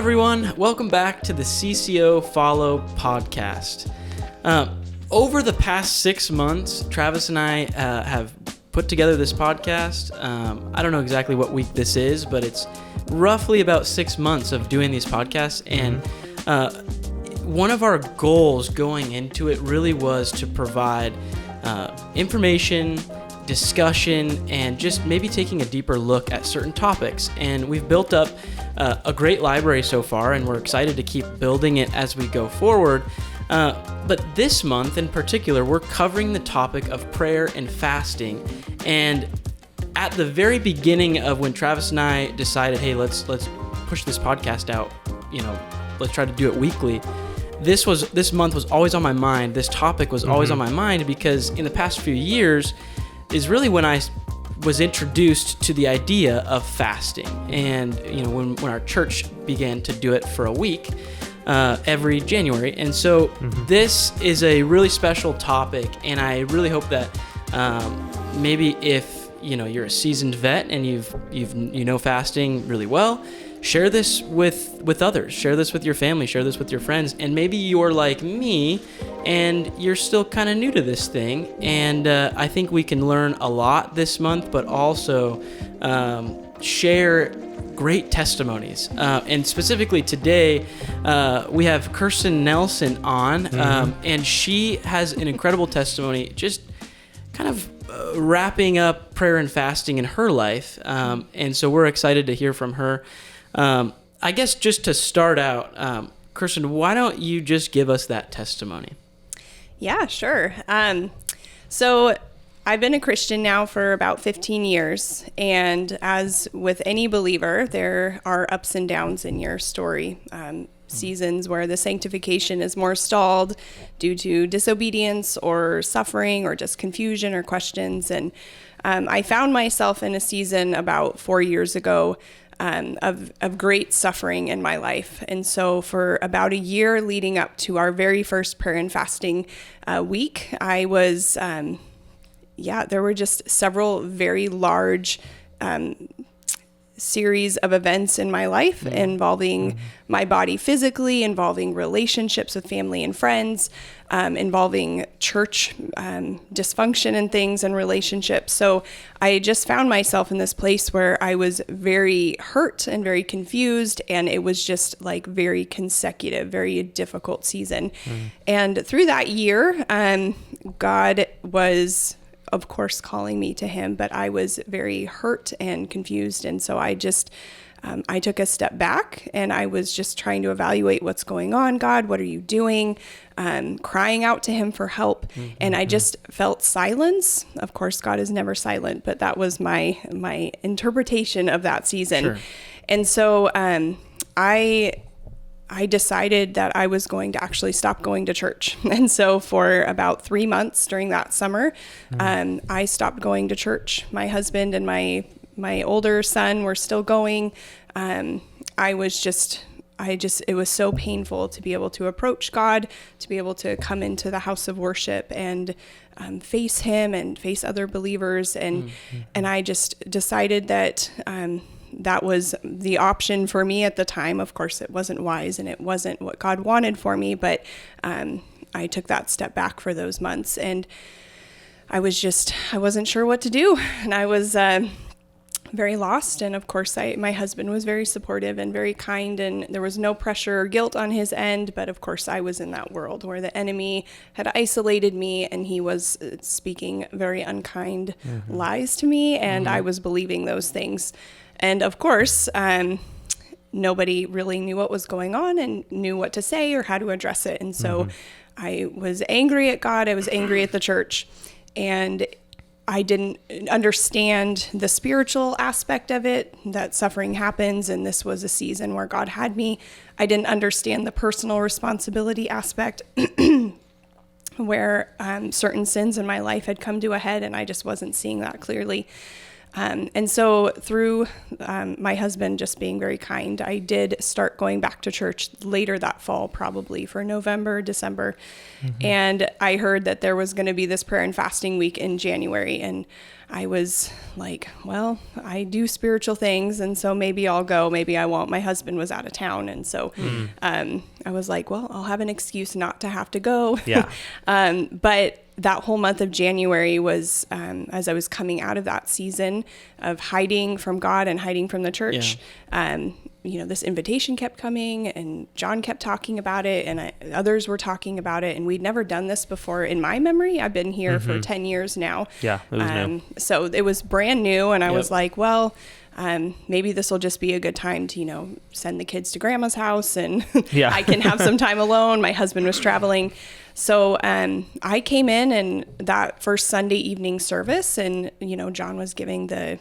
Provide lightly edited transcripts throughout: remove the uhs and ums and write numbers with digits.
everyone. Welcome back to the CCO Follow podcast. Over the past 6 months, Travis and I have put together this podcast. I don't know exactly what week this is, but it's roughly about 6 months of doing these podcasts. And one of our goals going into it really was to provide information, discussion, and just maybe taking a deeper look at certain topics. And we've built up a great library so far, and we're excited to keep building it as we go forward. But this month in particular, we're covering the topic of prayer and fasting. And at the very beginning of when Travis and I decided, hey, let's push this podcast out, let's try to do it weekly. This month was always on my mind. This topic was always on my mind because in the past few years is really when I was introduced to the idea of fasting. And, when our church began to do it for a week every January. And so this is a really special topic. And I really hope that maybe if, you're a seasoned vet and you've fasting really well, share this with others, share this with your family, share this with your friends. And maybe you're like me and you're still kind of new to this thing. And I think we can learn a lot this month, but also share great testimonies. And specifically today, we have Kirsten Nelson on, and she has an incredible testimony, just kind of wrapping up prayer and fasting in her life. And so we're excited to hear from her. I guess just to start out, Kirsten, why don't you just give us that testimony? Yeah, sure. So I've been a Christian now for about 15 years. And as with any believer, there are ups and downs in your story. Seasons where the sanctification is more stalled due to disobedience or suffering or just confusion or questions. And I found myself in a season about 4 years ago of great suffering in my life. And so for about a year leading up to our very first prayer and fasting week, I was, there were just several very large series of events in my life involving my body physically, involving relationships with family and friends, involving church dysfunction and things and relationships. So I just found myself in this place where I was very hurt and very confused, and it was just like very consecutive, very difficult season. And through that year, God was, of course, calling me to him, but I was very hurt and confused. And so I just, I took a step back and I was just trying to evaluate what's going on. God, what are you doing? Crying out to him for help. And I just felt silence. Of course, God is never silent, but that was my interpretation of that season. Sure. And so, I decided that I was going to actually stop going to church. And so for about 3 months during that summer, I stopped going to church. My husband and my older son were still going. It was so painful to be able to approach God, to be able to come into the house of worship and face him and face other believers. And I just decided that that was the option for me at the time. Of course, it wasn't wise and it wasn't what God wanted for me, but I took that step back for those months, and I wasn't sure what to do, and I was very lost. And of course, my husband was very supportive and very kind, and there was no pressure or guilt on his end. But of course, I was in that world where the enemy had isolated me, and he was speaking very unkind lies to me, and I was believing those things. And of course, nobody really knew what was going on and knew what to say or how to address it. And so I was angry at God. I was angry at the church, and I didn't understand the spiritual aspect of it, that suffering happens, and this was a season where God had me. I didn't understand the personal responsibility aspect where certain sins in my life had come to a head, and I just wasn't seeing that clearly. And so through my husband just being very kind, I did start going back to church later that fall, probably for November, December. And I heard that there was going to be this prayer and fasting week in January. And I was like, well, I do spiritual things, and so maybe I'll go, maybe I won't. My husband was out of town, and so I was like, well, I'll have an excuse not to have to go. Yeah. But that whole month of January was, as I was coming out of that season of hiding from God and hiding from the church, this invitation kept coming, and John kept talking about it, and others were talking about it, and we'd never done this before in my memory. I've been here for 10 years now. Yeah, it was new. So it was brand new, and I was like, well, maybe this will just be a good time to, send the kids to grandma's house, and I can have some time alone. My husband was traveling. So I came in and that first Sunday evening service, and, John was giving the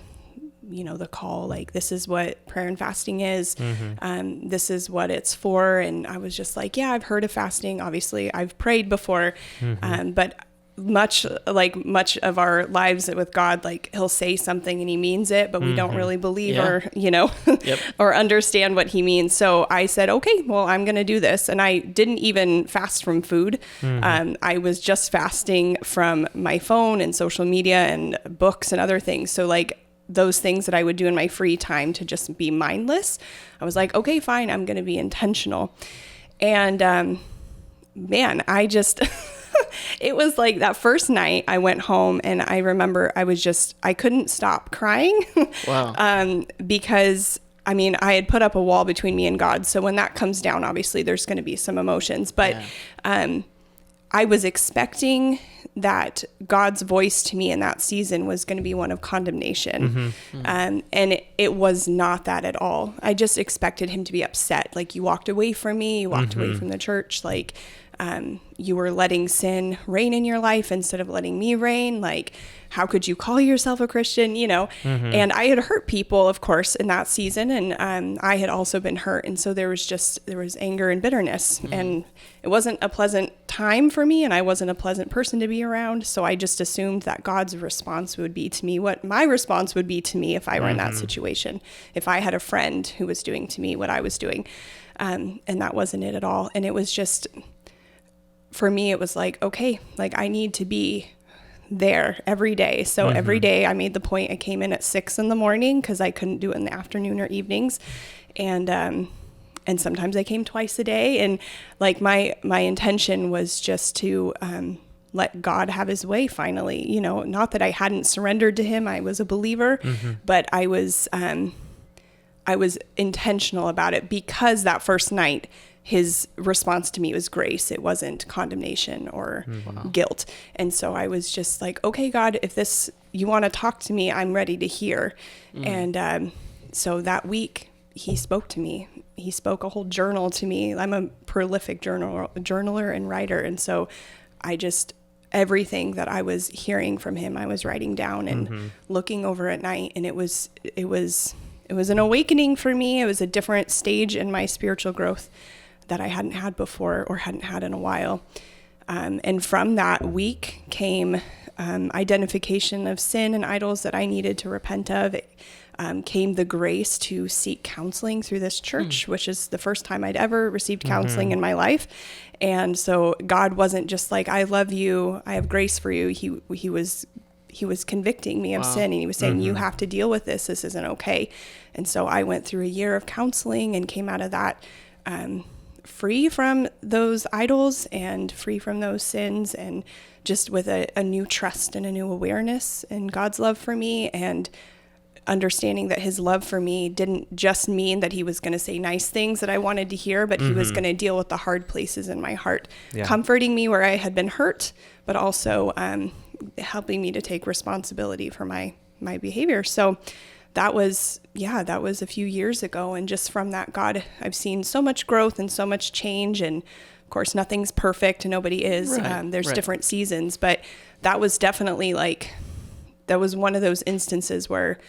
call, like, this is what prayer and fasting is. This is what it's for. And I was just like, yeah, I've heard of fasting. Obviously I've prayed before. But much of our lives with God, like, he'll say something and he means it, but we don't really believe or, or understand what he means. So I said, okay, well, I'm going to do this. And I didn't even fast from food. I was just fasting from my phone and social media and books and other things. So like, those things that I would do in my free time to just be mindless, I was like, okay, fine, I'm going to be intentional. And man, I just, it was like that first night I went home, and I remember I couldn't stop crying. Wow. Because I had put up a wall between me and God. So when that comes down, obviously there's going to be some emotions, but I was expecting that God's voice to me in that season was going to be one of condemnation. And it was not that at all. I just expected him to be upset. Like, you walked away from me, you walked away from the church. Like, you were letting sin reign in your life instead of letting me reign. Like, how could you call yourself a Christian? And I had hurt people, of course, in that season. And I had also been hurt. And so there was anger and bitterness, and it wasn't a pleasant time for me. And I wasn't a pleasant person to be around. So I just assumed that God's response would be to me what my response would be to me if I were in that situation, if I had a friend who was doing to me what I was doing. And that wasn't it at all. And it was just, for me, it was like, okay, like, I need to be there every day. So every day I made the point, I came in at 6 a.m. because I couldn't do it in the afternoon or evenings. And sometimes I came twice a day. And like, my intention was just to let God have his way finally, not that I hadn't surrendered to him. I was a believer, but I was intentional about it, because that first night, his response to me was grace. It wasn't condemnation or guilt. And so I was just like, okay, God, if you want to talk to me, I'm ready to hear. And so that week he spoke to me. He spoke a whole journal to me. I'm a prolific journaler and writer. And so everything that I was hearing from him, I was writing down and looking over at night. And it was an awakening for me. It was a different stage in my spiritual growth that I hadn't had before or hadn't had in a while. And from that week came identification of sin and idols that I needed to repent of. It came the grace to seek counseling through this church, which is the first time I'd ever received counseling in my life. And so God wasn't just like, I love you, I have grace for you. He was convicting me of sin, and he was saying, you have to deal with this. This isn't okay. And so I went through a year of counseling and came out of that free from those idols and free from those sins, and just with a new trust and a new awareness in God's love for me, and understanding that his love for me didn't just mean that he was going to say nice things that I wanted to hear, but he was going to deal with the hard places in my heart, comforting me where I had been hurt, but also helping me to take responsibility for my behavior. So that was a few years ago. And just from that, God, I've seen so much growth and so much change. And of course, nothing's perfect. Nobody is. There's different seasons, but that was definitely that was one of those instances where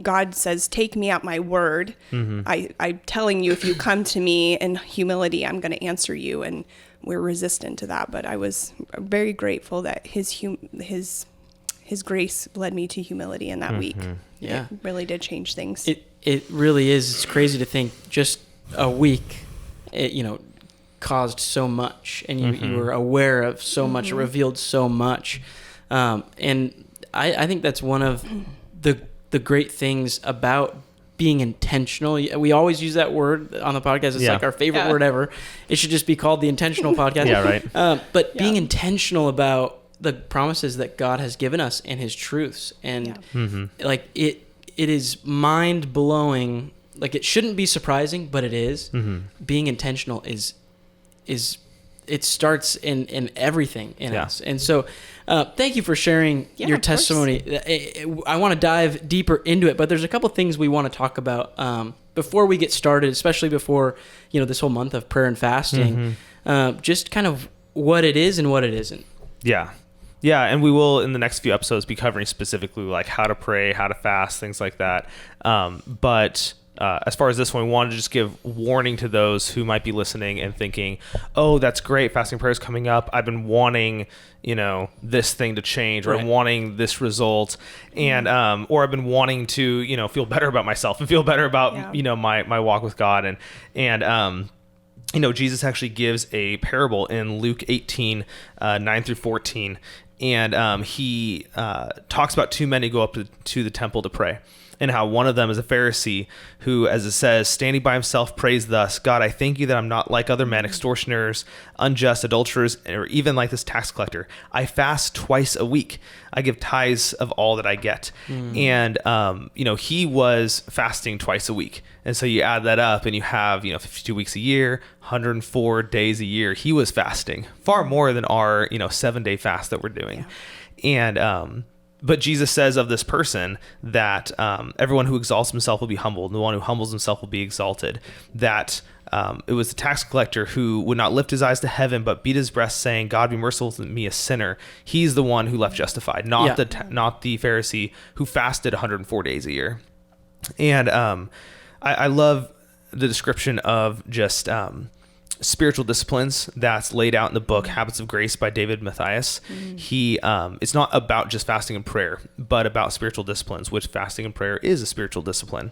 God says, take me at my word. I'm telling you, if you come to me in humility, I'm going to answer you. And we're resistant to that. But I was very grateful that his grace led me to humility in that week. Yeah. It really did change things. It really is. It's crazy to think just a week, it, caused so much, and you were aware of so much, it revealed so much. And I think that's one of the great things about being intentional. We always use that word on the podcast. It's like our favorite word ever. It should just be called the intentional podcast. Yeah, right. But being intentional about the promises that God has given us and his truths. And like it is mind blowing. Like it shouldn't be surprising, but it is. Being intentional is it starts in everything in us. And so thank you for sharing your testimony. I want to dive deeper into it, but there's a couple things we want to talk about before we get started, especially before, this whole month of prayer and fasting, just kind of what it is and what it isn't. Yeah. Yeah, and we will in the next few episodes be covering specifically like how to pray, how to fast, things like that. But as far as this one, we wanted to just give warning to those who might be listening and thinking, oh, that's great, fasting prayer is coming up. I've been wanting, this thing to change, or I'm wanting this result, and or I've been wanting to, feel better about myself and feel better about, my walk with God. And Jesus actually gives a parable in Luke 18, 9 through 14. And he talks about two men who go up to the temple to pray, and how one of them is a Pharisee who, as it says, standing by himself prays thus: God, I thank you that I'm not like other men, extortioners, unjust, adulterers, or even like this tax collector. I fast twice a week. I give tithes of all that I get. And, he was fasting twice a week. And so you add that up and you have, 52 weeks a year, 104 days a year. He was fasting far more than our, 7-day fast that we're doing. Yeah. And, but Jesus says of this person that everyone who exalts himself will be humbled, and the one who humbles himself will be exalted. That it was the tax collector who would not lift his eyes to heaven, but beat his breast, saying, God, be merciful to me, a sinner. He's the one who left justified, not the Pharisee who fasted 104 days a year. And I love the description of just spiritual disciplines that's laid out in the book Habits of Grace by David Matthias. He it's not about just fasting and prayer, but about spiritual disciplines, which fasting and prayer is a spiritual discipline.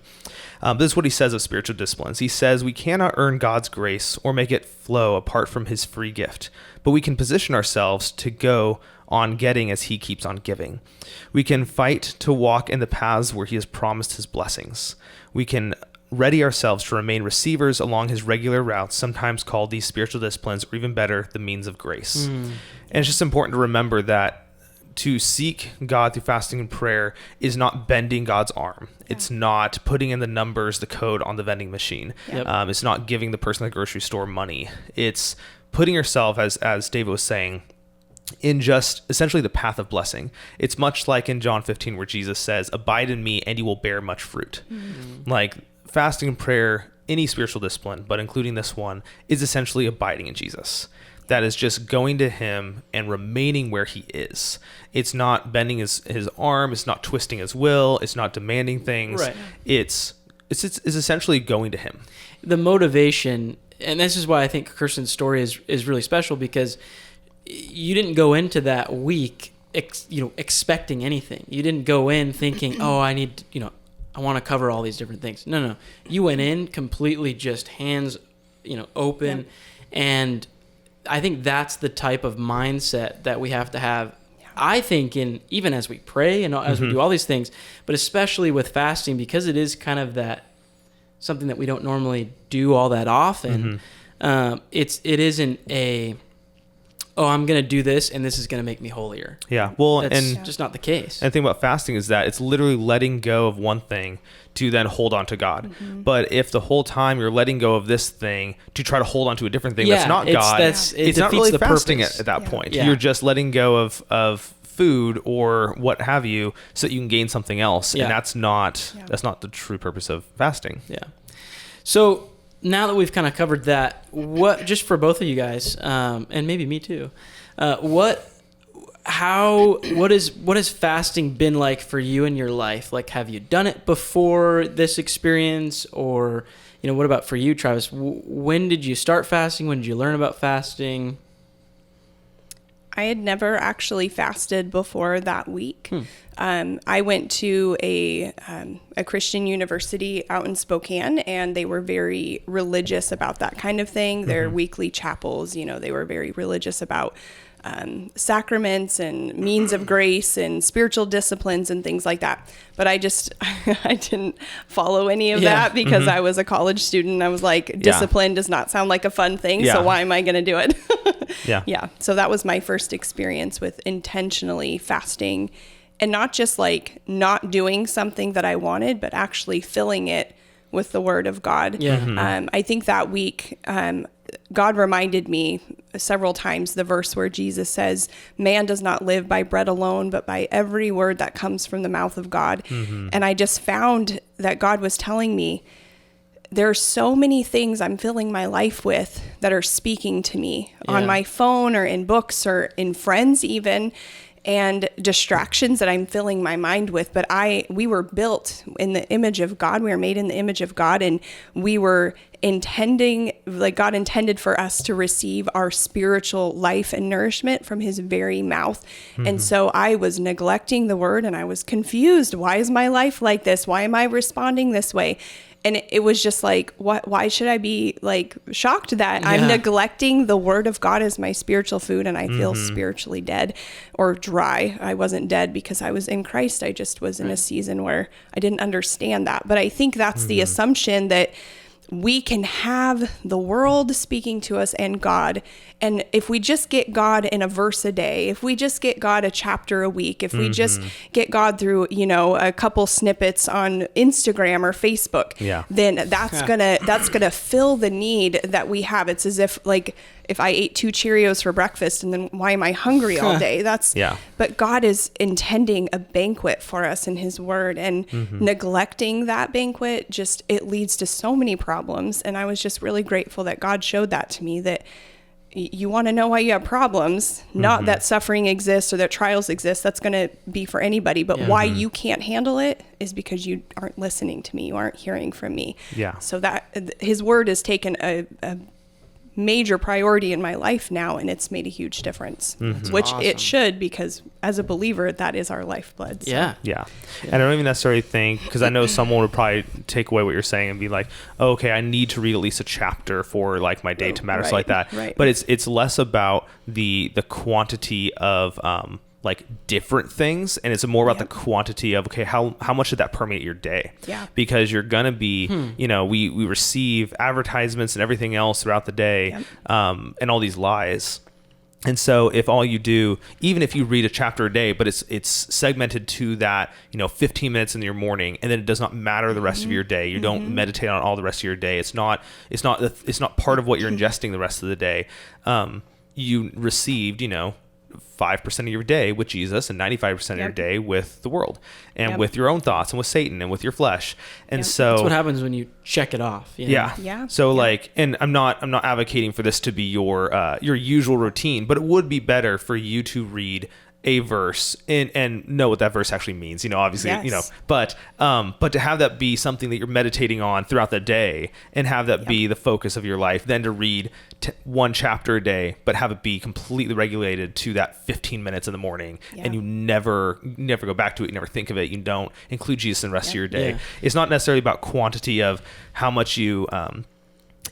This is what he says of spiritual disciplines. He says, we cannot earn God's grace or make it flow apart from his free gift, but we can position ourselves to go on getting as he keeps on giving. We can fight to walk in the paths where he has promised his blessings. We can ready ourselves to remain receivers along his regular routes, sometimes called these spiritual disciplines, or even better, the means of grace. And it's just important to remember that to seek God through fasting and prayer is not bending God's arm. It's not putting in the numbers, the code on the vending machine. It's not giving the person at the grocery store money. It's putting yourself, as David was saying, in just essentially the path of blessing. It's much like in John 15 where Jesus says, abide in me and you will bear much fruit. Like fasting and prayer, any spiritual discipline, but including this one, is essentially abiding in Jesus. That is just going to him and remaining where he is. It's not bending his arm. It's not twisting his will. It's not demanding things. Right. It's essentially going to him. The motivation, and this is why I think Kirsten's story is really special, because you didn't go into that week expecting anything. You didn't go in thinking, oh, I need I want to cover all these different things. No. You went in completely just hands, open. And I think that's the type of mindset that we have to have. I think even as we pray and as we do all these things, but especially with fasting, because it is kind of that something that we don't normally do all that often. It isn't I'm going to do this and this is going to make me holier. Yeah. Well, that's just not the case. And the thing about fasting is that it's literally letting go of one thing to then hold on to God. But if the whole time you're letting go of this thing to try to hold on to a different thing that's not God, it's not really fasting at that point. You're just letting go of food or what have you so that you can gain something else. And that's not the true purpose of fasting. Yeah. So now that we've kind of covered that, what, just for both of you guys, and maybe me too, what has fasting been like for you in your life? Like, have you done it before this experience, or, what about for you, Travis? When did you start fasting? When did you learn about fasting? I had never actually fasted before that week. I went to a Christian university out in Spokane, and they were very religious about that kind of thing. Their weekly chapels, they were very religious about sacraments and means of grace and spiritual disciplines and things like that. But I didn't follow any of that because I was a college student. I was like, discipline does not sound like a fun thing. So why am I going to do it? Yeah. So that was my first experience with intentionally fasting, and not just like not doing something that I wanted, but actually filling it with the word of God. I think that week, God reminded me several times the verse where Jesus says, man does not live by bread alone, but by every word that comes from the mouth of God. And I just found that God was telling me, there are so many things I'm filling my life with that are speaking to me on my phone or in books or in friends even, and distractions that I'm filling my mind with. But we were built in the image of God. We were made in the image of God, and we were God intended for us to receive our spiritual life and nourishment from his very mouth. And so I was neglecting the word, and I was confused. Why is my life like this? Why am I responding this way? And it was just like, why should I be like shocked that I'm neglecting the word of God as my spiritual food, and I feel spiritually dead or dry? I wasn't dead because I was in Christ. I just was in a season where I didn't understand that. But I think that's the assumption, that we can have the world speaking to us and God. And if we just get God in a verse a day, if we just get God a chapter a week, if we just get God through, a couple snippets on Instagram or Facebook, then that's gonna fill the need that we have. It's as if if I ate 2 Cheerios for breakfast, and then why am I hungry all day? But God is intending a banquet for us in his word, and neglecting that banquet, it leads to so many problems. And I was just really grateful that God showed that to me, that you want to know why you have problems, not that suffering exists or that trials exist. That's going to be for anybody. But why you can't handle it is because you aren't listening to me. You aren't hearing from me. So that his word has taken a major priority in my life now, and it's made a huge difference, which it should, because as a believer, that is our lifeblood. So. Yeah. And I don't even necessarily think, because I know someone would probably take away what you're saying and be like, oh, okay, I need to read at least a chapter for like my day to matter, so like that. But it's less about the quantity of different things, and it's more about the quantity of, okay, how much did that permeate your day? Because you're gonna be we receive advertisements and everything else throughout the day, and all these lies. And so if all you do, even if you read a chapter a day, but it's segmented to that 15 minutes in your morning, and then it does not matter the rest of your day, you don't meditate on all the rest of your day, it's not part of what you're ingesting the rest of the day. You received 5% of your day with Jesus, and 95% of your day with the world, and with your own thoughts, and with Satan, and with your flesh. And so that's what happens when you check it off. So and I'm not advocating for this to be your usual routine, but it would be better for you to read a verse and know what that verse actually means, obviously, but to have that be something that you're meditating on throughout the day, and have that be the focus of your life, then to read one chapter a day, but have it be completely regulated to that 15 minutes in the morning, and you never go back to it, you never think of it, you don't include Jesus in the rest of your day. It's not necessarily about quantity of how much you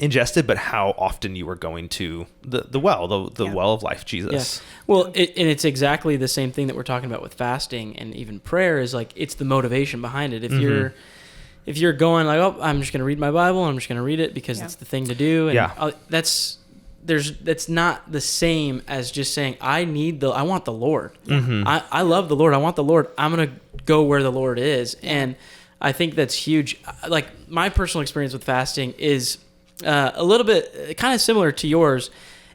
ingested, but how often you are going to the well of life, Jesus. Well, and it's exactly the same thing that we're talking about with fasting, and even prayer is it's the motivation behind it. If you're going like, oh, I'm just going to read my Bible, I'm just going to read it because it's the thing to do, and that's not the same as just saying, I want the Lord. I love the Lord. I want the Lord. I'm going to go where the Lord is. And I think that's huge. Like, my personal experience with fasting is a little bit kind of similar to yours.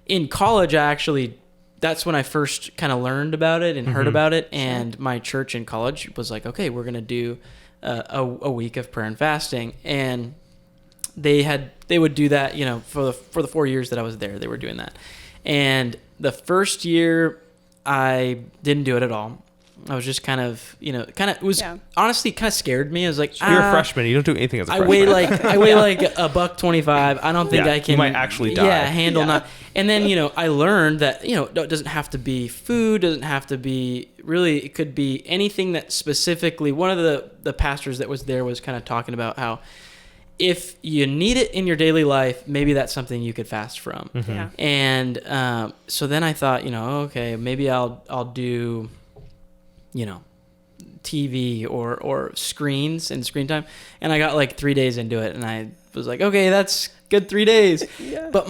In college, that's when I first kind of learned about it and heard about it. And my church in college was like, okay, we're going to do a week of prayer and fasting. And they would do that, for the 4 years that I was there, they were doing that. And the first year I didn't do it at all. I was just honestly kind of scared me. I was like, you're a freshman. You don't do anything as a freshman. I weigh like $125. I don't think I can. You might actually die. Handle not. And then, I learned that, it doesn't have to be food, doesn't have to be really, it could be anything that specifically, one of the pastors that was there was kind of talking about how if you need it in your daily life, maybe that's something you could fast from. Yeah. And so then I thought, okay, maybe I'll do, TV or screens and screen time. And I got like 3 days into it, and I was like, okay, that's good 3 days. Yeah. But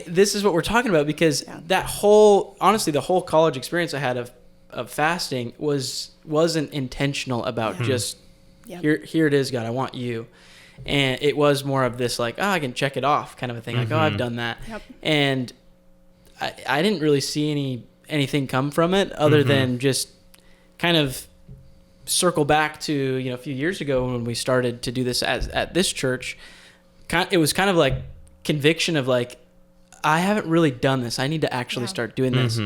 this is what we're talking about, because honestly, the whole college experience I had of fasting wasn't intentional about just here it is, God, I want you. And it was more of this like, I can check it off kind of a thing. Like, I've done that. Yep. And I didn't really see anything come from it other than just kind of circle back to, a few years ago when we started to do this at this church. It was kind of like conviction of like, I haven't really done this. I need to actually start doing this.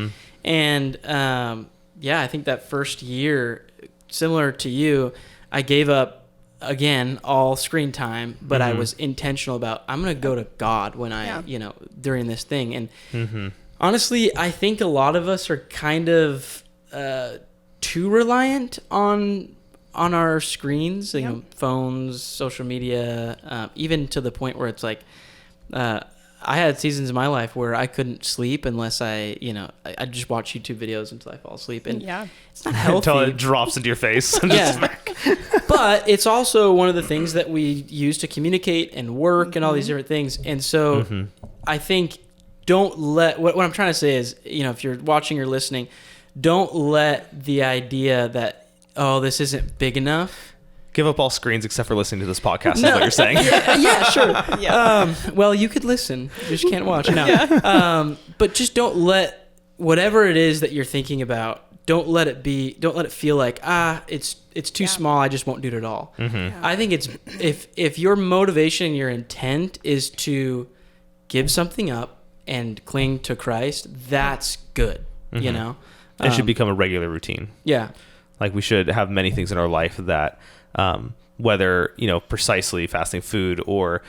And I think that first year, similar to you, I gave up again all screen time, but I was intentional about, I'm going to go to God when I during this thing. And honestly, I think a lot of us are kind of too reliant on our screens, phones, social media, even to the point where it's like I had seasons in my life where I couldn't sleep unless I just watch YouTube videos until I fall asleep. And it's not healthy. Until it drops into your face. But it's also one of the things that we use to communicate and work and all these different things. And so I think don't let, what I'm trying to say is, if you're watching or listening, don't let the idea that, this isn't big enough. Give up all screens except for listening to this podcast is what you're saying. Yeah, sure. Well, you could listen. You just can't watch. No. But just don't let whatever it is that you're thinking about, don't let it feel like, it's too small, I just won't do it at all. I think it's, if your motivation, your intent is to give something up and cling to Christ, that's good, It should become a regular routine. Yeah. Like, we should have many things in our life that, whether, precisely fasting food or,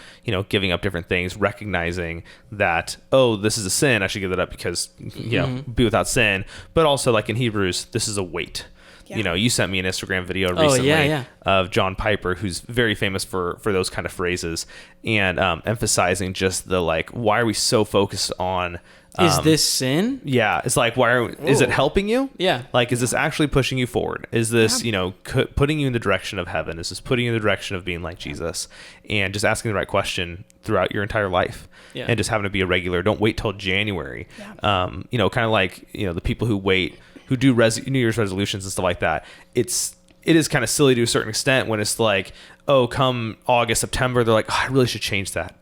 giving up different things, recognizing that, this is a sin, I should give that up because, be without sin. But also, like in Hebrews, this is a weight. Yeah. You sent me an Instagram video recently of John Piper, who's very famous for those kind of phrases, and emphasizing just the, like, why are we so focused on, is this sin? Yeah. It's like, is it helping you? Yeah. Like, is this actually pushing you forward? Is this, putting you in the direction of heaven? Is this putting you in the direction of being like Jesus? And just asking the right question throughout your entire life. Yeah. And just having to be a regular. Don't wait till January. Yeah. Kind of like, the people who do New Year's resolutions and stuff like that. It is kind of silly to a certain extent when it's like, come August, September, they're like, I really should change that.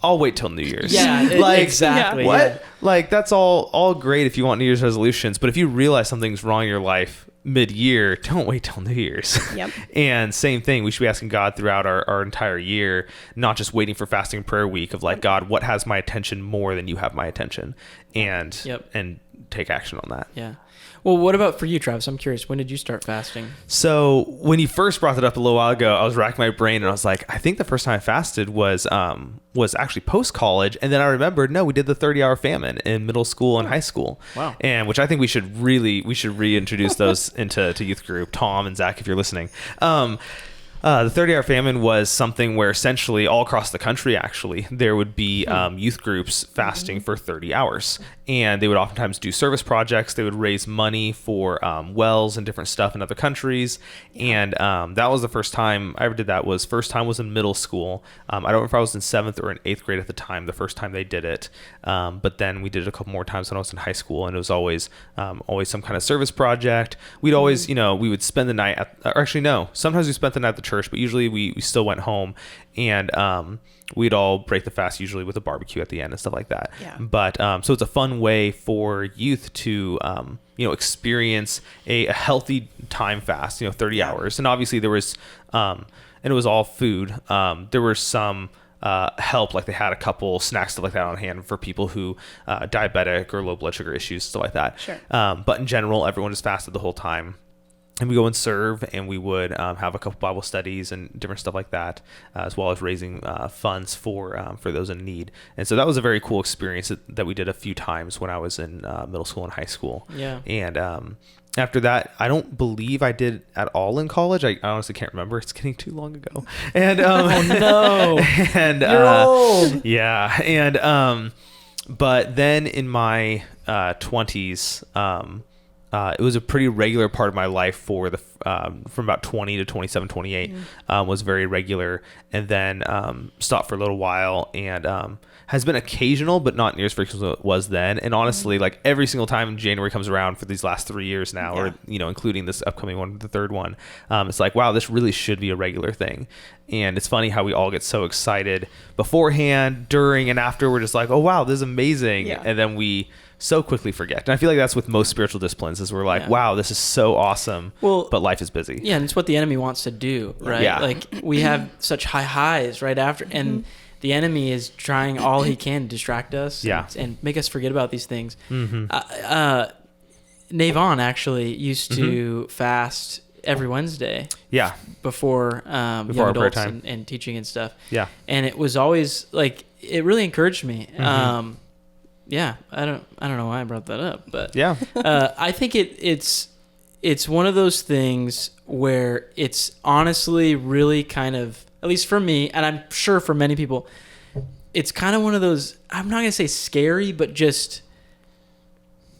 I'll wait till New Year's. Yeah, exactly. What? Yeah. Like, that's all great if you want New Year's resolutions, but if you realize something's wrong in your life mid-year, don't wait till New Year's. Yep. And same thing, we should be asking God throughout our entire year, not just waiting for fasting and prayer week of like, God, what has my attention more than you have my attention? And take action on that. Yeah. Well, what about for you, Travis? I'm curious. When did you start fasting? So when you first brought it up a little while ago, I was racking my brain and I was like, I think the first time I fasted was actually post-college. And then I remembered, no, we did the 30-hour famine in middle school and high school. Wow. And which I think we should reintroduce those into youth group. Tom and Zach, if you're listening. The 30-hour famine was something where essentially all across the country, actually, there would be youth groups fasting for 30 hours. And they would oftentimes do service projects. They would raise money for wells and different stuff in other countries. And that was the first time I ever did that. First time was in middle school. I don't know if I was in 7th or in 8th grade at the time, the first time they did it. But then we did it a couple more times when I was in high school. And it was always some kind of service project. We'd always, we would spend the night sometimes we spent the night at the church, but usually we still went home, and we'd all break the fast usually with a barbecue at the end and stuff like that. Yeah. But so it's a fun way for youth to experience a healthy time fast, 30 hours. And obviously there was and it was all food. There were some help, like they had a couple snacks, stuff like that on hand for people who diabetic or low blood sugar issues, stuff like that. Sure. But in general, everyone just fasted the whole time. And we go and serve, and we would have a couple Bible studies and different stuff like that, as well as raising funds for those in need. And so that was a very cool experience that we did a few times when I was in middle school and high school. Yeah. And after that, I don't believe I did at all in college. I honestly can't remember. It's getting too long ago. And Oh no. and You're old. yeah, and but then in my 20s, it was a pretty regular part of my life for the from about 20 to 27, 28 was very regular, and then stopped for a little while, and has been occasional, but not near as frequent as it was then. And honestly, like every single time January comes around for these last 3 years now, or including this upcoming one, the third one, it's like, wow, this really should be a regular thing. And it's funny how we all get so excited beforehand, during, and after. We're just like, oh wow, this is amazing, and then we so quickly forget. And I feel like that's with most spiritual disciplines, is we're like, wow, this is so awesome, but life is busy. Yeah, and it's what the enemy wants to do, right? Yeah. Like we have such high highs right after, and the enemy is trying all he can to distract us and make us forget about these things. Navon actually used to fast every Wednesday. Yeah. Before young our prayer adults time. and teaching and stuff. Yeah. And it was always like, it really encouraged me. Yeah, I don't know why I brought that up, but I think it's one of those things where it's honestly really kind of, at least for me, and I'm sure for many people, it's kind of one of those, I'm not going to say scary, but just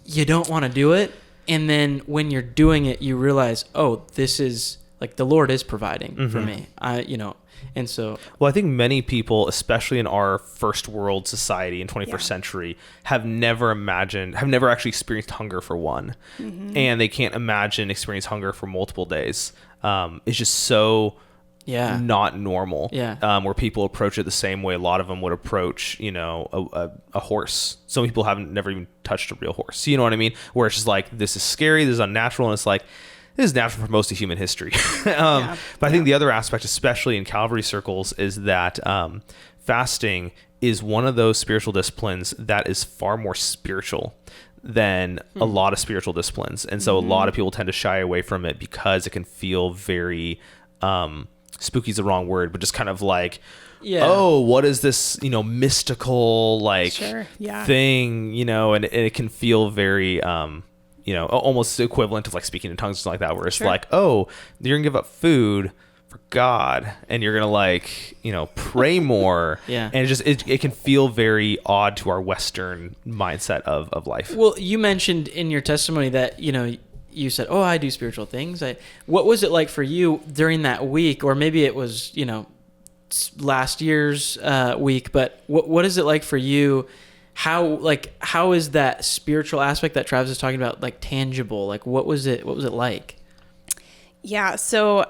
you don't want to do it. And then when you're doing it, you realize, oh, this is like the Lord is providing for me. And so, well, I think many people, especially in our first world society in 21st century, have never actually experienced hunger for one, and they can't imagine experience hunger for multiple days. It's just so not normal. Where people approach it the same way a lot of them would approach, a horse. Some people never even touched a real horse. You know what I mean? Where it's just like, this is scary, this is unnatural, and it's like, this is natural for most of human history. But I think the other aspect, especially in Calvary circles, is that fasting is one of those spiritual disciplines that is far more spiritual than a lot of spiritual disciplines. And so a lot of people tend to shy away from it because it can feel very, spooky is the wrong word, but just kind of like, oh, what is this, mystical thing, and it can feel very, almost equivalent of like speaking in tongues or something like that, where it's like, oh, you're gonna give up food for God, and you're gonna pray more. And it can feel very odd to our Western mindset of life. Well, you mentioned in your testimony that, you said, oh, I do spiritual things. What was it like for you during that week? Or maybe it was, last year's week, but what is it like for you? How is that spiritual aspect that Travis is talking about like tangible? Like what was it like? Yeah, so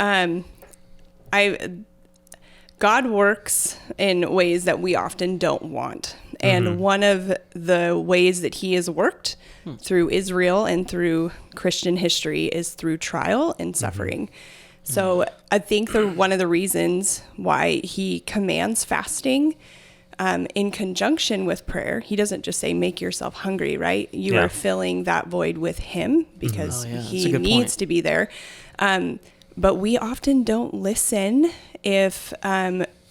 God works in ways that we often don't want. And one of the ways that he has worked through Israel and through Christian history is through trial and suffering. So I think one of the reasons why he commands fasting in conjunction with prayer, he doesn't just say, make yourself hungry, right? You are filling that void with him because he needs to be there. But we often don't listen if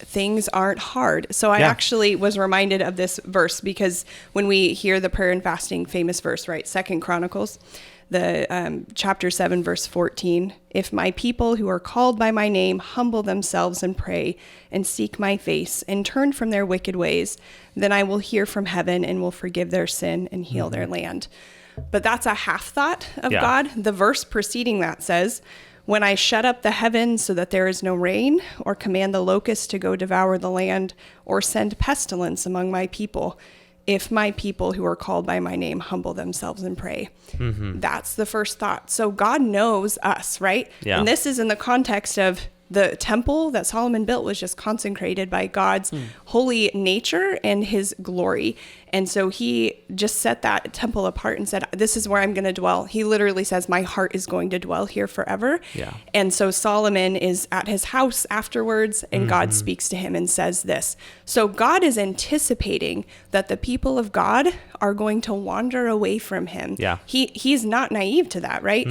things aren't hard. So I actually was reminded of this verse because when we hear the prayer and fasting famous verse, right? 2 Chronicles, the chapter 7, verse 14, if my people who are called by my name humble themselves and pray and seek my face and turn from their wicked ways, then I will hear from heaven and will forgive their sin and heal their land. But that's a half thought of God. The verse preceding that says, when I shut up the heavens so that there is no rain, or command the locusts to go devour the land, or send pestilence among my people, if my people who are called by my name humble themselves and pray. That's the first thought. So God knows us, right? And this is in the context of the temple that Solomon built was just consecrated by God's holy nature and his glory. And so he just set that temple apart and said, this is where I'm going to dwell. He literally says, my heart is going to dwell here forever. And so Solomon is at his house afterwards, and God speaks to him and says this. So God is anticipating that the people of God are going to wander away from him. He's not naive to that, right?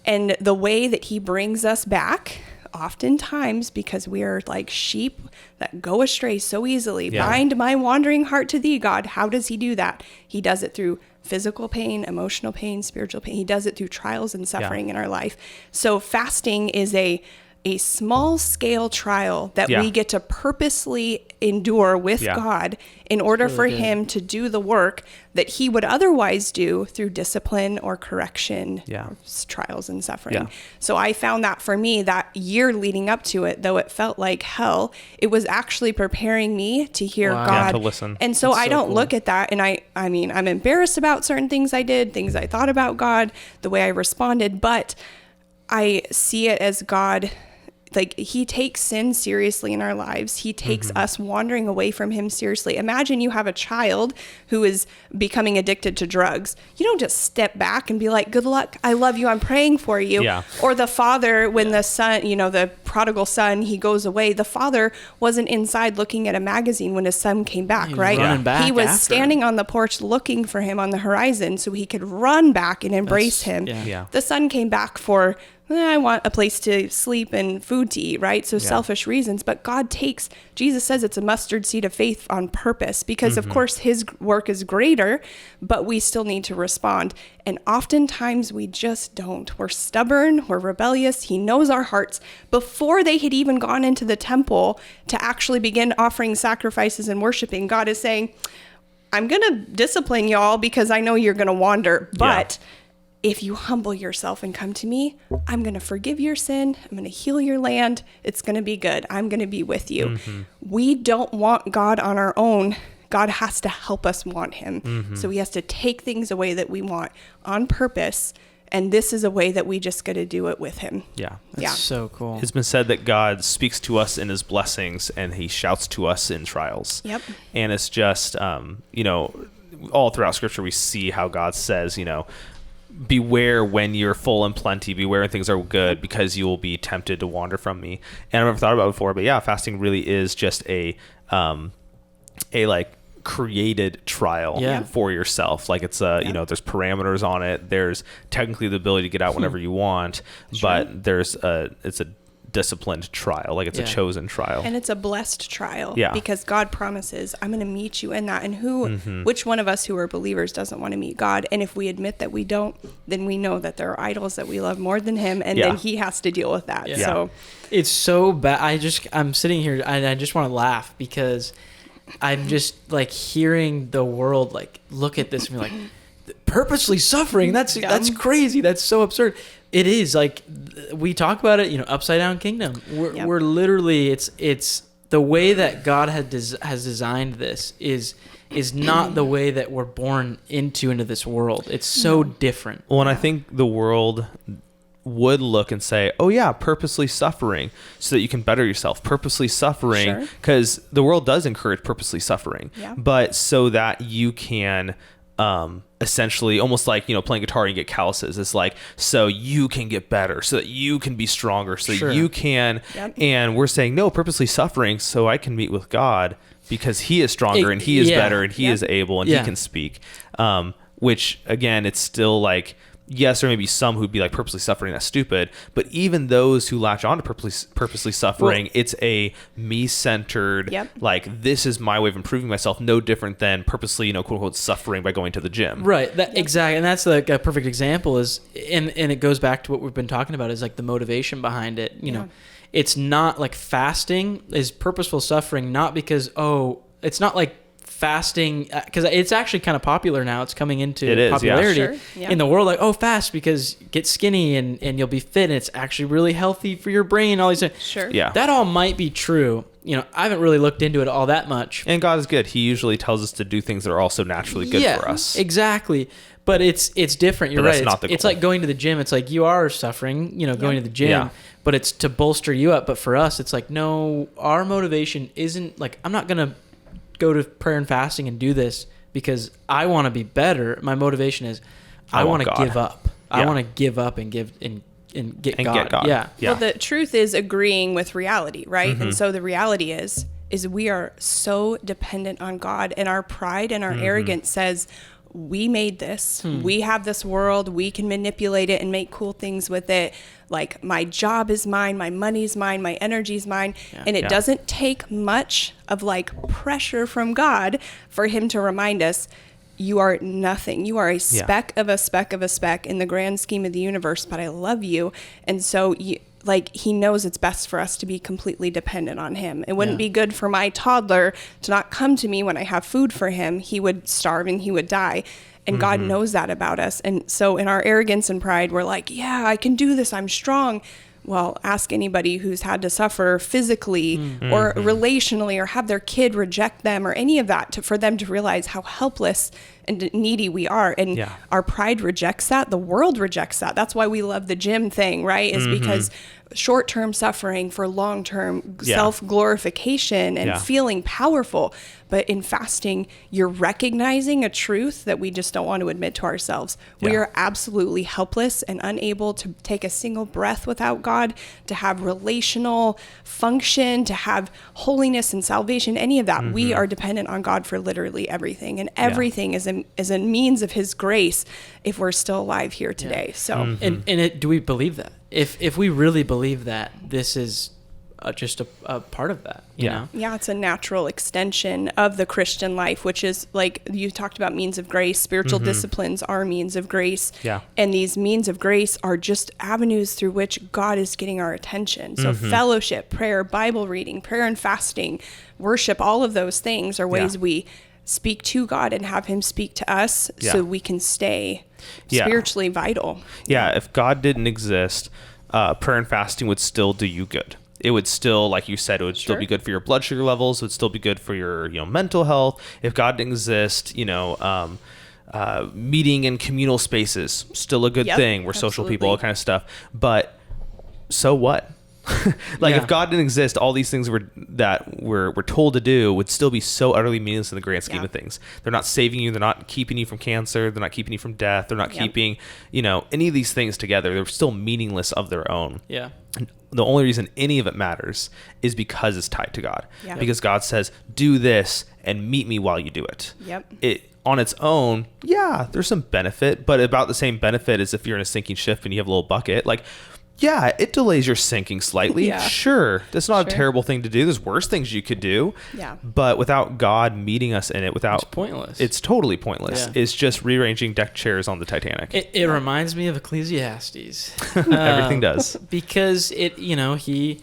And the way that he brings us back, oftentimes because we are like sheep that go astray so easily. Bind my wandering heart to thee, God. How does he do that? He does it through physical pain, emotional pain, spiritual pain. He does it through trials and suffering in our life. So fasting is a small scale trial that we get to purposely endure with God in order for him to do the work that he would otherwise do through discipline or correction, or trials and suffering. So I found that for me, that year leading up to it, though it felt like hell, it was actually preparing me to hear God. To listen. And so I don't look at that. And I mean, I'm embarrassed about certain things I did, things I thought about God, the way I responded, but I see it as God. Like, he takes sin seriously in our lives. He takes us wandering away from him seriously. Imagine you have a child who is becoming addicted to drugs. You don't just step back and be like, good luck, I love you, I'm praying for you. Or the father, when the son, the prodigal son, he goes away. The father wasn't inside looking at a magazine when his son came back, right? He was standing on the porch looking for him on the horizon so he could run back and embrace him. The son came back for, I want a place to sleep and food to eat, right? So selfish reasons. But Jesus says it's a mustard seed of faith on purpose because, of course, his work is greater, but we still need to respond. And oftentimes we just don't. We're stubborn. We're rebellious. He knows our hearts. Before they had even gone into the temple to actually begin offering sacrifices and worshiping, God is saying, I'm going to discipline y'all because I know you're going to wander, but if you humble yourself and come to me, I'm going to forgive your sin. I'm going to heal your land. It's going to be good. I'm going to be with you. We don't want God on our own. God has to help us want him. So he has to take things away that we want on purpose. And this is a way that we just got to do it with him. That's so cool. It's been said that God speaks to us in his blessings and he shouts to us in trials. And it's just, all throughout scripture, we see how God says, beware when you're full and plenty, beware when things are good, because you will be tempted to wander from me. And I've never thought about it before, but fasting really is just a created trial for yourself. Like it's there's parameters on it. There's technically the ability to get out whenever you want, but it's a disciplined trial. Like it's a chosen trial. And it's a blessed trial because God promises, I'm going to meet you in that. And which one of us who are believers doesn't want to meet God? And if we admit that we don't, then we know that there are idols that we love more than him. And then he has to deal with that. So it's so bad. I'm sitting here and I just want to laugh because I'm just like hearing the world like look at this and be like, purposely suffering. That's crazy. That's so absurd. It is like we talk about it, upside down kingdom. We're literally it's the way that God has designed this is not the way that we're born into this world. It's so different. Well, and I think the world would look and say, oh yeah, purposely suffering so that you can better yourself, purposely suffering, because the world does encourage purposely suffering, but so that you can essentially almost like playing guitar and you get calluses. It's like so you can get better, so that you can be stronger, so that you can and we're saying no, purposely suffering so I can meet with God because he is stronger and he is better and he is able and he can speak, which again, it's still like, yes, there may be some who'd be like purposely suffering, that's stupid. But even those who latch on to purposely suffering, it's a me-centered, like this is my way of improving myself, no different than purposely, quote unquote, suffering by going to the gym. Right. Exactly. And that's like a perfect example is, and it goes back to what we've been talking about is like the motivation behind it. It's not like fasting is purposeful suffering, not because, it's not like fasting, because it's actually kind of popular now. It's coming into popularity in the world. Like, fast because get skinny and you'll be fit and it's actually really healthy for your brain. All these things. That all might be true. I haven't really looked into it all that much. And God is good. He usually tells us to do things that are also naturally good for us. Exactly. But it's different. You're right. It's like going to the gym. It's like you are suffering, going to the gym, but it's to bolster you up. But for us, it's like, no, our motivation isn't like, I'm not going to go to prayer and fasting and do this because I want to be better. My motivation is I want to give up. I want to give up and give and get God. Yeah. Well, the truth is agreeing with reality, right? And so the reality is we are so dependent on God, and our pride and our arrogance says, we made this. We have this world. We can manipulate it and make cool things with it. Like, my job is mine. My money's mine. My energy's mine. And it doesn't take much of like pressure from God for him to remind us, you are nothing. You are a speck of a speck of a speck in the grand scheme of the universe, but I love you. And so he knows it's best for us to be completely dependent on him. It wouldn't be good for my toddler to not come to me when I have food for him. He would starve and he would die. And God knows that about us. And so in our arrogance and pride, we're like, yeah, I can do this. I'm strong. Well, ask anybody who's had to suffer physically or relationally or have their kid reject them or any of that for them to realize how helpless and needy we are. And our pride rejects that. The world rejects that. That's why we love the gym thing, right? Is because short-term suffering for long-term self-glorification and feeling powerful. But in fasting, you're recognizing a truth that we just don't want to admit to ourselves. We are absolutely helpless and unable to take a single breath without God, to have relational function, to have holiness and salvation, any of that. We are dependent on God for literally everything. And everything is a means of his grace if we're still alive here today. So, do we believe that? If we really believe that, this is just a part of that, you know? Yeah, it's a natural extension of the Christian life, which is like you talked about means of grace. Spiritual disciplines are means of grace. Yeah. And these means of grace are just avenues through which God is getting our attention. So fellowship, prayer, Bible reading, prayer and fasting, worship, all of those things are ways we speak to God and have him speak to us so we can stay spiritually vital. Yeah, if God didn't exist, prayer and fasting would still do you good. It would still, like you said, it would still be good for your blood sugar levels. It would still be good for your, mental health. If God didn't exist, meeting in communal spaces, still a good thing. We're social people, all kind of stuff. But so what? If God didn't exist, all these things we're told to do would still be so utterly meaningless in the grand scheme of things. They're not saving you. They're not keeping you from cancer. They're not keeping you from death. They're not keeping, any of these things together. They're still meaningless of their own. Yeah. And the only reason any of it matters is because it's tied to God. Yeah. Because God says, do this and meet me while you do it. Yep. It on its own, there's some benefit, but about the same benefit as if you're in a sinking ship and you have a little bucket. It delays your sinking slightly. Sure. That's not a terrible thing to do. There's worse things you could do. Yeah. But without God meeting us in it, it's pointless. It's totally pointless. Yeah. It's just rearranging deck chairs on the Titanic. It reminds me of Ecclesiastes. Everything does. Because the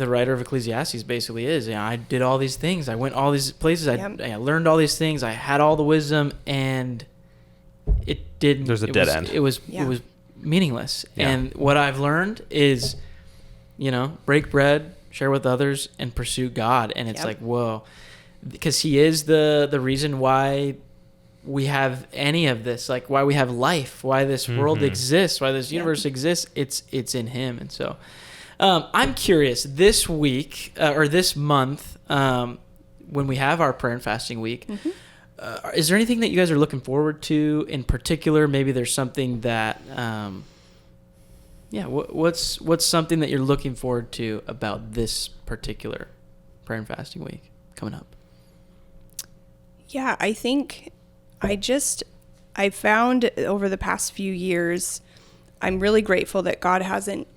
writer of Ecclesiastes basically is, I did all these things. I went all these places. I learned all these things. I had all the wisdom, and it didn't. There's a dead end. It was meaningless. And what I've learned is, break bread, share with others, and pursue God. And it's like, whoa, because he is the reason why we have any of this, like why we have life, why this world exists, why this universe exists. It's in him. And so I'm curious, this week or this month, when we have our prayer and fasting week, is there anything that you guys are looking forward to in particular? Maybe there's something that, what's something that you're looking forward to about this particular prayer and fasting week coming up? Yeah, I think I found over the past few years, I'm really grateful that God hasn't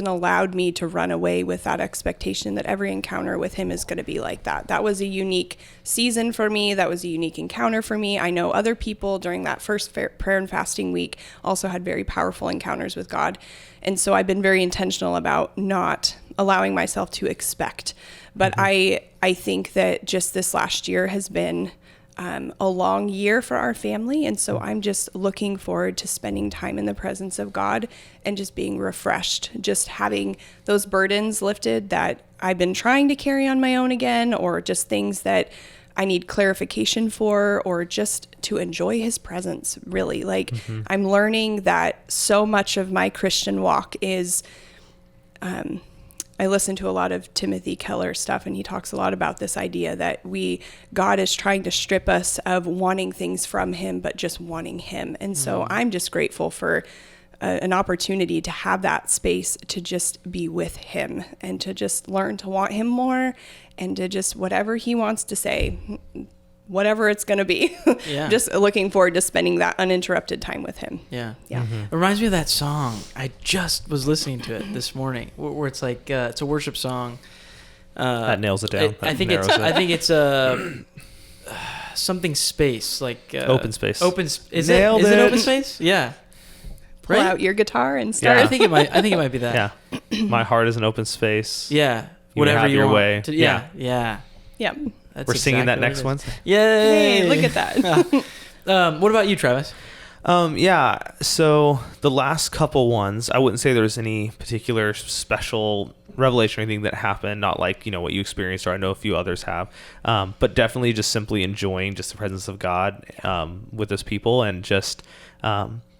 allowed me to run away with that expectation that every encounter with him is going to be like that. That was a unique season for me. That was a unique encounter for me. I know other people during that first prayer and fasting week also had very powerful encounters with God. And so I've been very intentional about not allowing myself to expect. But I think that just this last year has been a long year for our family. And so I'm just looking forward to spending time in the presence of God and just being refreshed, just having those burdens lifted that I've been trying to carry on my own again, or just things that I need clarification for, or just to enjoy his presence, really. I'm learning that so much of my Christian walk is, I listen to a lot of Timothy Keller stuff, and he talks a lot about this idea that God is trying to strip us of wanting things from him, but just wanting him. And so I'm just grateful for an opportunity to have that space to just be with him and to just learn to want him more, and to just whatever he wants to say, whatever it's going to be. Just looking forward to spending that uninterrupted time with him. Yeah. It reminds me of that song. I just was listening to it this morning, where it's like it's a worship song. That nails it down. I think it's something space, like open space. Is Nailed it it. open space? Yeah. Pull out your guitar and start. Yeah. I think it might be that. Yeah. My heart is an open space. Yeah. You Whatever have you your want. way. Yeah. Yeah. That's We're singing that exactly next what it Wednesday. is. Yay! Hey, look at that. What about you, Travis? Yeah. So the last couple ones, I wouldn't say there was any particular special revelation or anything that happened, not like, what you experienced, or I know a few others have, but definitely just simply enjoying just the presence of God with those people. And just,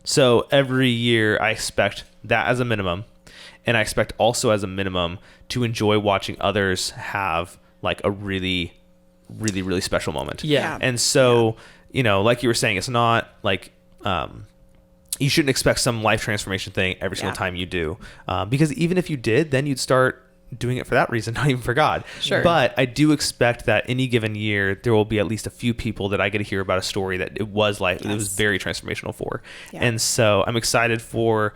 so every year I expect that as a minimum. And I expect also as a minimum to enjoy watching others have like a really, really, really special moment. Yeah. And so, like you were saying, it's not like, you shouldn't expect some life transformation thing every single time you do. Because even if you did, then you'd start doing it for that reason, not even for God. Sure. But I do expect that any given year, there will be at least a few people that I get to hear about a story that it was like, it was very transformational for. Yeah. And so I'm excited for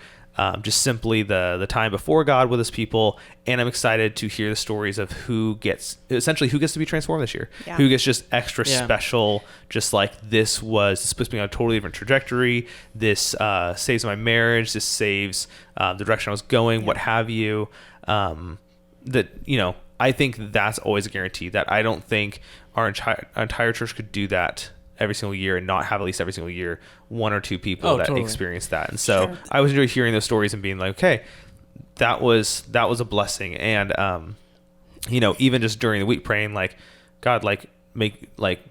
just simply the time before God with his people. And I'm excited to hear the stories of who gets to be transformed this year, who gets just extra special, just like this puts me on a totally different trajectory. This saves my marriage. This saves the direction I was going, what have you. I think that's always a guarantee. That I don't think our entire church could do that every single year and not have at least every single year one or two people that experience that. And so I always enjoy hearing those stories and being like, okay, that was a blessing. And even just during the week praying like, God,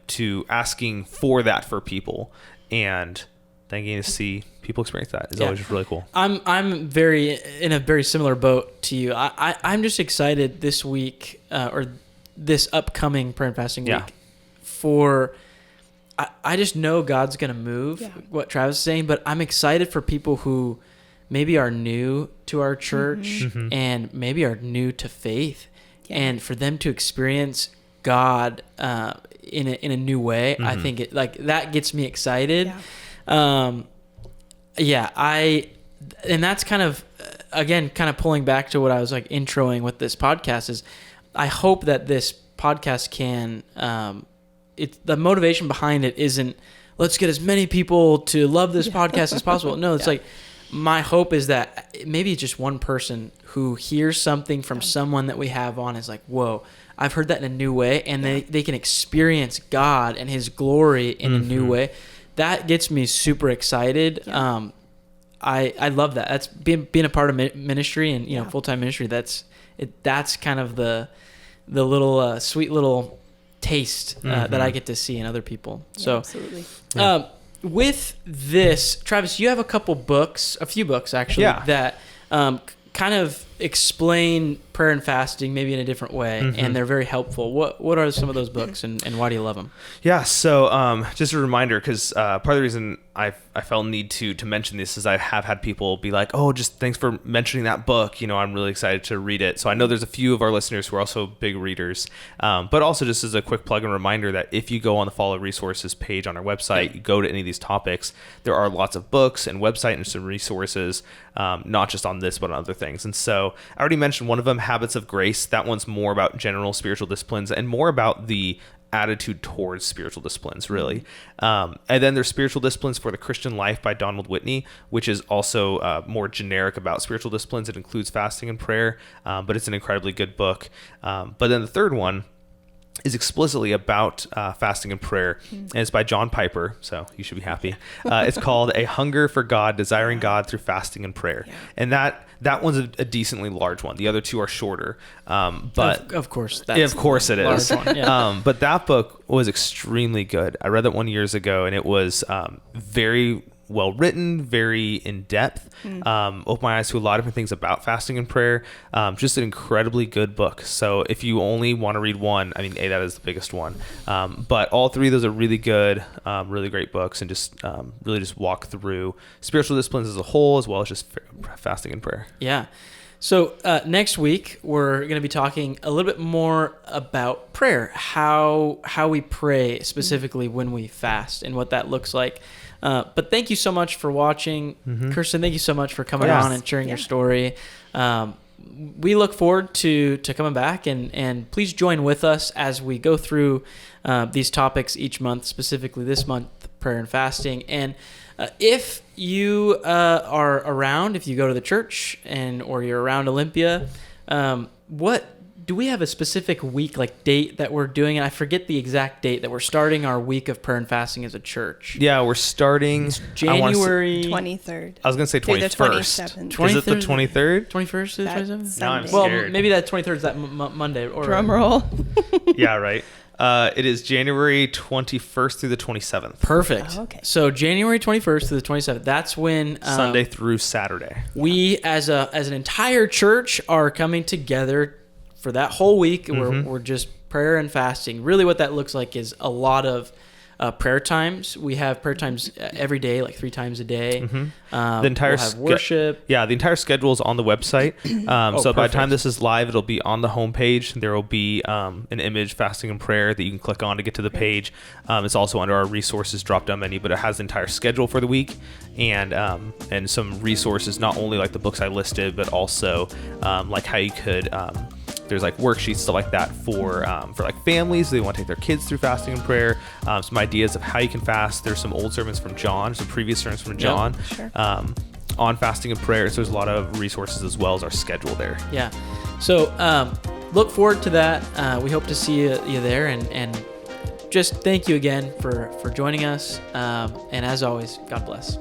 to asking for that for people and then getting to see people experience that is always just really cool. I'm in a very similar boat to you. I'm just excited this week or this upcoming prayer and fasting week for. I just know God's going to move what Travis is saying, but I'm excited for people who maybe are new to our church and maybe are new to faith and for them to experience God in a new way. I think that gets me excited. And that's kind of pulling back to what I was like introing with this podcast is I hope that this podcast can, the motivation behind it isn't let's get as many people to love this podcast as possible. No, it's like my hope is that maybe just one person who hears something from someone that we have on is like, whoa, I've heard that in a new way, and they can experience God and his glory in a new way. That gets me super excited. I love that. That's being a part of ministry and full-time ministry. That's kind of the little sweet little taste that I get to see in other people. So absolutely. With this, Travis, you have a few books actually that kind of explain prayer and fasting maybe in a different way, and they're very helpful. What are some of those books, and why do you love them? Yeah, so just a reminder, because part of the reason I felt need to mention this is I have had people be like, oh, just thanks for mentioning that book. I'm really excited to read it. So I know there's a few of our listeners who are also big readers, but also just as a quick plug and reminder that if you go on the Follow Resources page on our website, you go to any of these topics, there are lots of books and website and some resources, not just on this, but on other things. And so I already mentioned one of them, Habits of Grace. That one's more about general spiritual disciplines and more about the attitude towards spiritual disciplines, really. And then there's Spiritual Disciplines for the Christian Life by Donald Whitney, which is also more generic about spiritual disciplines. It includes fasting and prayer, but it's an incredibly good book. But then the third one is explicitly about fasting and prayer, and it's by John Piper, so you should be happy. It's called A Hunger for God, Desiring God Through Fasting and Prayer. And that one's a decently large one. The other two are shorter, but of course it is. One, but that book was extremely good. I read that one years ago, and it was very well written, very in depth, opened my eyes to a lot of different things about fasting and prayer. Just an incredibly good book. So if you only want to read one, I mean, that is the biggest one. But all three of those are really good, really great books, and just really just walk through spiritual disciplines as a whole, as well as just fasting and prayer. Yeah. So next week, we're going to be talking a little bit more about prayer, how we pray specifically when we fast and what that looks like. But thank you so much for watching. Kirsten, thank you so much for coming on and sharing your story. we look forward to coming back, and please join with us as we go through these topics each month, specifically this month, prayer and fasting. And if you are around, if you go to the church or you're around Olympia, do we have a specific week, like date that we're doing it? I forget the exact date that we're starting our week of prayer and fasting as a church. Yeah, we're starting January 23rd. I was going to say 21st. Is it the 23rd? 21st to the That 27th? Sunday. Well, scared. maybe that 23rd is that Monday. Or Drum roll. Yeah, right. It is January 21st through the 27th. Perfect. Oh, okay. So January 21st to the 27th. That's when Sunday through Saturday. we, as an entire church, are coming together for that whole week. We're just prayer and fasting. Really, what that looks like is a lot of prayer times. We have prayer times every day, like 3 times a day. The entire we'll have worship. the entire schedule is on the website. So by the time perfect. this is live, it'll be on the homepage. There will be an image, fasting and prayer, that you can click on to get to the page. It's also under our resources drop-down menu, but it has the entire schedule for the week and some resources, not only like the books I listed, but also like how you could. There's like worksheets, stuff like that for like families. They want to take their kids through fasting and prayer. Some ideas of how you can fast. There's some old sermons from John, some previous sermons from John Sure. on fasting and prayer. So there's a lot of resources as well as our schedule there. Yeah. So look forward to that. We hope to see you there. And just thank you again for joining us. And as always, God bless.